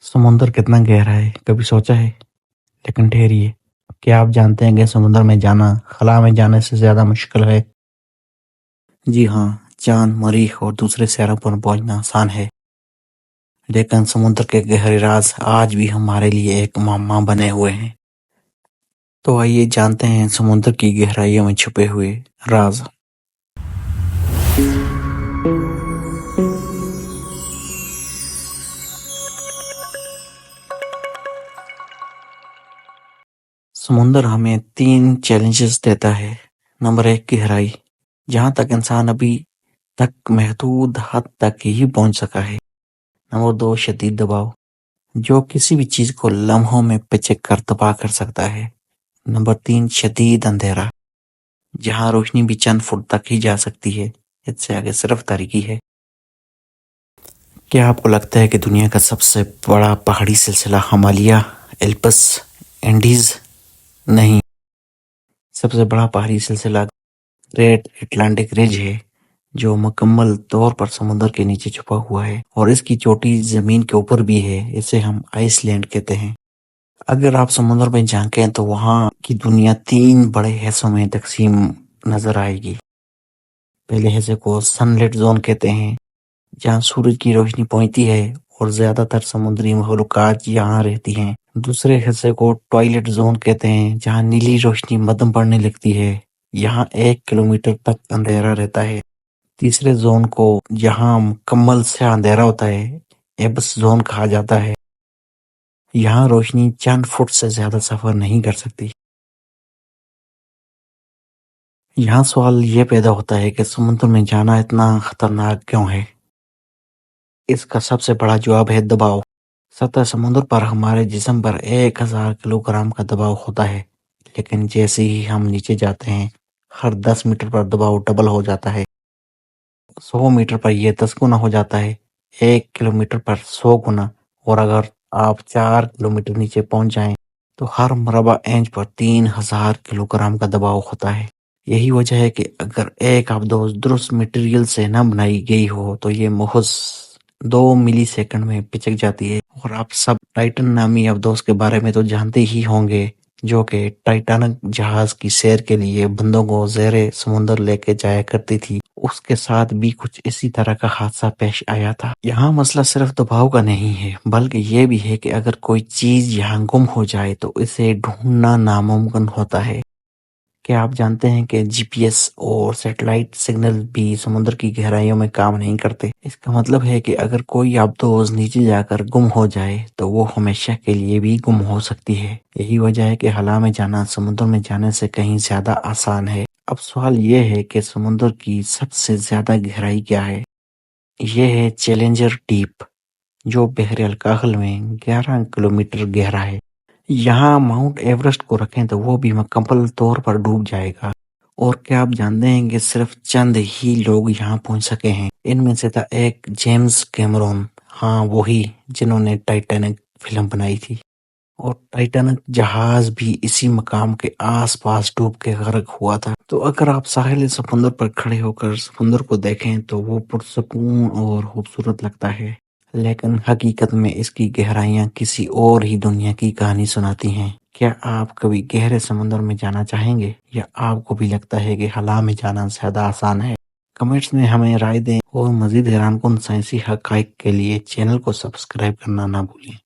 समुंदर कितना गहरा है कभी सोचा है। लेकिन ठहरिए, क्या आप जानते हैं कि समुद्र में जाना खला में जाने से ज्यादा मुश्किल है। जी हाँ, चांद, मरीख और दूसरे शहरों पर पहुंचना आसान है, लेकिन समुद्र के गहरे राज आज भी हमारे लिए एक मामा बने हुए हैं। तो आइए जानते हैं समुद्र की गहराइयों में छुपे हुए राज। समुद्र हमें 3 चैलेंजेस देता है। नंबर 1, गहराई, जहाँ तक इंसान अभी तक महदूद हद तक ही पहुंच सका है। नंबर 2, शदीद दबाव, जो किसी भी चीज को लम्हों में पिचक कर तबाह कर सकता है। नंबर 3, शदीद अंधेरा, जहाँ रोशनी भी चंद फुट तक ही जा सकती है, इससे आगे सिर्फ तारीकी है। क्या आपको लगता है कि दुनिया का सबसे बड़ा पहाड़ी सिलसिला हिमालय, एल्प्स, एंडीज? नहीं, सबसे बड़ा पहाड़ी सिलसिला ग्रेट अटलांटिक रिज है, जो मुकम्मल तौर पर समुद्र के नीचे छुपा हुआ है और इसकी चोटी जमीन के ऊपर भी है। इसे हम आइसलैंड कहते हैं। अगर आप समुद्र में झांकें तो वहाँ की दुनिया 3 बड़े हिस्सों में तकसीम नजर आएगी। पहले हिस्से को सनलाइट जोन कहते हैं, जहाँ सूरज की रोशनी पहुंचती है और ज्यादातर समुद्री मखलूकात यहाँ रहती हैं। दूसरे हिस्से को ट्वाइलाइट जोन कहते हैं, जहाँ नीली रोशनी मध्यम पड़ने लगती है। यहाँ 1 किलोमीटर तक अंधेरा रहता है। तीसरे जोन को, जहाँ मुकम्मल से अंधेरा होता है, एब्स जोन कहा जाता है। यहाँ रोशनी चंद फुट से ज्यादा सफर नहीं कर सकती। यहाँ सवाल ये पैदा होता है कि समुद्र में जाना इतना खतरनाक क्यों है। इसका सबसे बड़ा जवाब है दबाव। सतह समुद्र पर हमारे जिस्म पर 1000 किलोग्राम का दबाव होता है, लेकिन जैसे ही हम नीचे जाते हैं, हर 10 मीटर पर दबाव डबल हो जाता है। 100 मीटर पर यह 10 गुना हो जाता है, 1 किलोमीटर पर 100 गुना, और अगर आप 4 किलोमीटर नीचे पहुंच जाएं तो हर मरबा इंच पर 3000 किलोग्राम का दबाव होता है। यही वजह है कि अगर एक आबदोज दुरुस्त मटेरियल से न बनाई गई हो तो ये महज 2 मिली सेकंड में पिचक जाती है। और आप सब टाइटन नामी आबदोज के बारे में तो जानते ही होंगे, जो कि टाइटैनिक जहाज की सैर के लिए बंदों को ज़ेरे समुद्र लेके जाया करती थी। उसके साथ भी कुछ इसी तरह का हादसा पेश आया था। यहाँ मसला सिर्फ दबाव का नहीं है, बल्कि ये भी है कि अगर कोई चीज यहाँ गुम हो जाए तो इसे ढूंढना नामुमकिन होता है। क्या आप जानते हैं कि जीपीएस और सैटेलाइट सिग्नल भी समुद्र की गहराइयों में काम नहीं करते। इसका मतलब है कि अगर कोई आबदोज नीचे जाकर गुम हो जाए तो वो हमेशा के लिए भी गुम हो सकती है। यही वजह है कि हला में जाना समुद्र में जाने से कहीं ज्यादा आसान है। अब सवाल ये है कि समुद्र की सबसे ज्यादा गहराई क्या है। यह है चैलेंजर डीप, जो बहर अलकाहल में 11 किलोमीटर गहरा है। यहाँ माउंट एवरेस्ट को रखें तो वो भी मुकम्मल तौर पर डूब जाएगा। और क्या आप जानते हैं कि सिर्फ चंद ही लोग यहाँ पहुंच सके हैं। इनमें से था एक जेम्स कैमरॉन, हाँ वही जिन्होंने टाइटैनिक फिल्म बनाई थी। और टाइटैनिक जहाज भी इसी मकाम के आसपास डूब के गर्क हुआ था। तो अगर आप साहिल समुद्र पर खड़े होकर समुद्र को देखें तो वो पुरसकून और खूबसूरत लगता है, लेकिन हकीकत में इसकी गहराइयां किसी और ही दुनिया की कहानी सुनाती हैं। क्या आप कभी गहरे समुद्र में जाना चाहेंगे, या आपको भी लगता है कि हला में जाना ज्यादा आसान है? कमेंट्स में हमें राय दें और मजीद हैरानकुन साइंसी हकाइक के लिए चैनल को सब्सक्राइब करना ना भूलें।